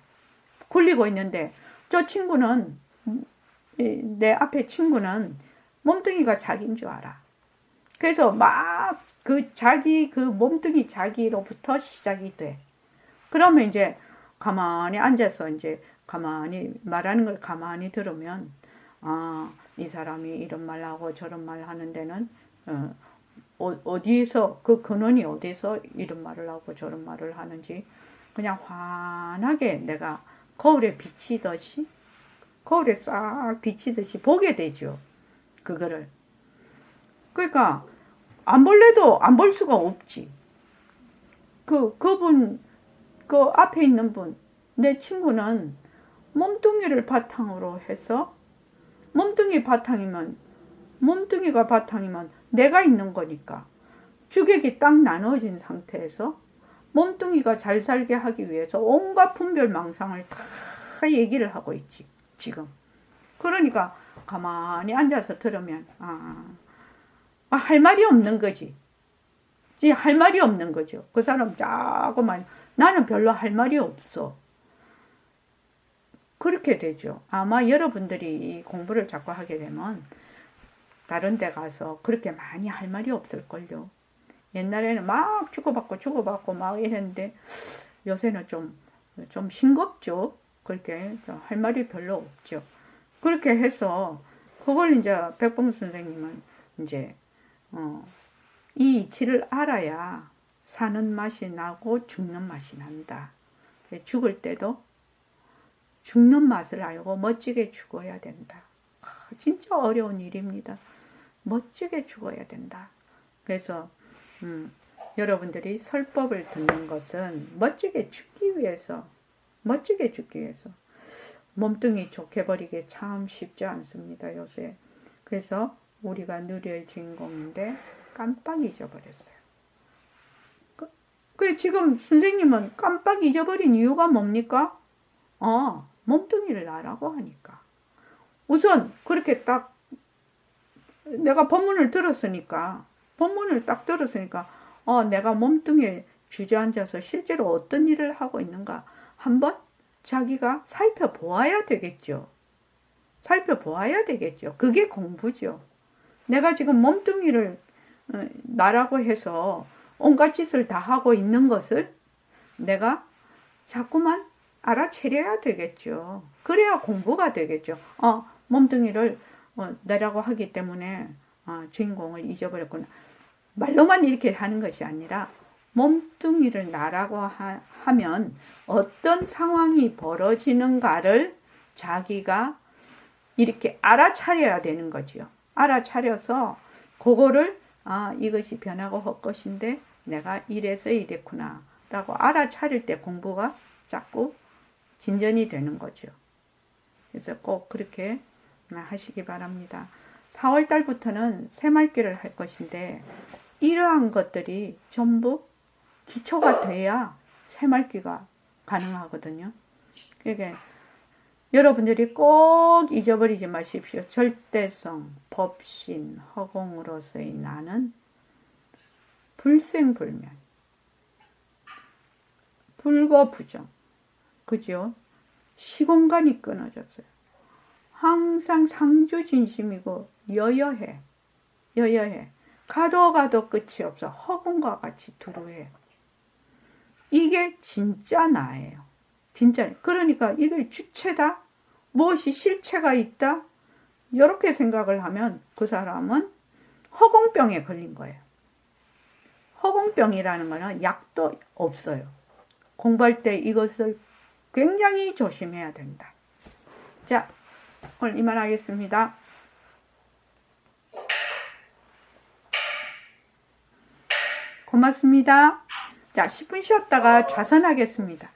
굴리고 있는데 저 친구는 내 앞에 친구는 몸뚱이가 자기인 줄 알아. 그래서 막 그 몸뚱이 자기로부터 시작이 돼. 그러면 이제 가만히 앉아서 이제 가만히 말하는 걸 가만히 들으면 이 사람이 이런 말 하고 저런 말 하는 데는 어디에서 그 근원이 어디서 이런 말을 하고 저런 말을 하는지 그냥 환하게 내가 거울에 비치듯이 거울에 싹 비치듯이 보게 되죠. 그거를. 그러니까 안 볼래도 안 볼 수가 없지. 그분 그 앞에 있는 분 내 친구는 몸뚱이를 바탕으로 해서 몸뚱이가 바탕이면 내가 있는 거니까 주객이 딱 나눠진 상태에서 몸뚱이가 잘 살게 하기 위해서 온갖 분별 망상을 다 얘기를 하고 있지 지금. 그러니까 가만히 앉아서 들으면 할 말이 없는 거지. 할 말이 없는 거죠. 그 사람 자꾸만 나는 별로 할 말이 없어. 그렇게 되죠. 아마 여러분들이 공부를 자꾸 하게 되면 다른 데 가서 그렇게 많이 할 말이 없을걸요. 옛날에는 막 주고받고 막 이랬는데 요새는 좀 싱겁죠. 그렇게 할 말이 별로 없죠. 그렇게 해서 그걸 이제 백봉 선생님은 이제 이 이치를 알아야 사는 맛이 나고 죽는 맛이 난다. 죽을 때도 죽는 맛을 알고 멋지게 죽어야 된다. 진짜 어려운 일입니다. 멋지게 죽어야 된다. 그래서 여러분들이 설법을 듣는 것은 멋지게 죽기 위해서 몸뚱이 좋게 버리기 참 쉽지 않습니다, 요새. 그래서 우리가 누릴 주인공인데 깜빡 잊어버렸어요. 그 지금 선생님은 깜빡 잊어버린 이유가 뭡니까? 몸뚱이를 나라고 하니까. 우선 그렇게 딱 내가 법문을 딱 들었으니까 내가 몸뚱이에 주저앉아서 실제로 어떤 일을 하고 있는가 한번 자기가 살펴보아야 되겠죠. 그게 공부죠. 내가 지금 몸뚱이를 나라고 해서 온갖 짓을 다 하고 있는 것을 내가 자꾸만 알아차려야 되겠죠. 그래야 공부가 되겠죠. 몸뚱이를 내라고 하기 때문에 주인공을 잊어버렸구나. 말로만 이렇게 하는 것이 아니라 몸뚱이를 나라고 하면 어떤 상황이 벌어지는가를 자기가 이렇게 알아차려야 되는 거지요. 알아차려서 그거를 이것이 변하고 헛것인데 내가 이래서 이랬구나 라고 알아차릴 때 공부가 자꾸 진전이 되는 거죠. 그래서 꼭 그렇게 하시기 바랍니다. 4월 달부터는 새말기를 할 것인데 이러한 것들이 전부 기초가 돼야 새말기가 가능하거든요. 그러니까 여러분들이 꼭 잊어버리지 마십시오. 절대성, 법신, 허공으로서의 나는 불생불면, 불거부정, 그죠? 시공간이 끊어졌어요. 항상 상주진심이고 여여해. 가도 끝이 없어. 허공과 같이 두루해. 이게 진짜 나예요. 진짜. 그러니까 이걸 주체다? 무엇이 실체가 있다? 이렇게 생각을 하면 그 사람은 허공병에 걸린 거예요. 허공병이라는 거는 약도 없어요. 공부할 때 이것을 굉장히 조심해야 된다. 자, 오늘 이만하겠습니다. 고맙습니다. 자, 10분 쉬었다가 좌선하겠습니다.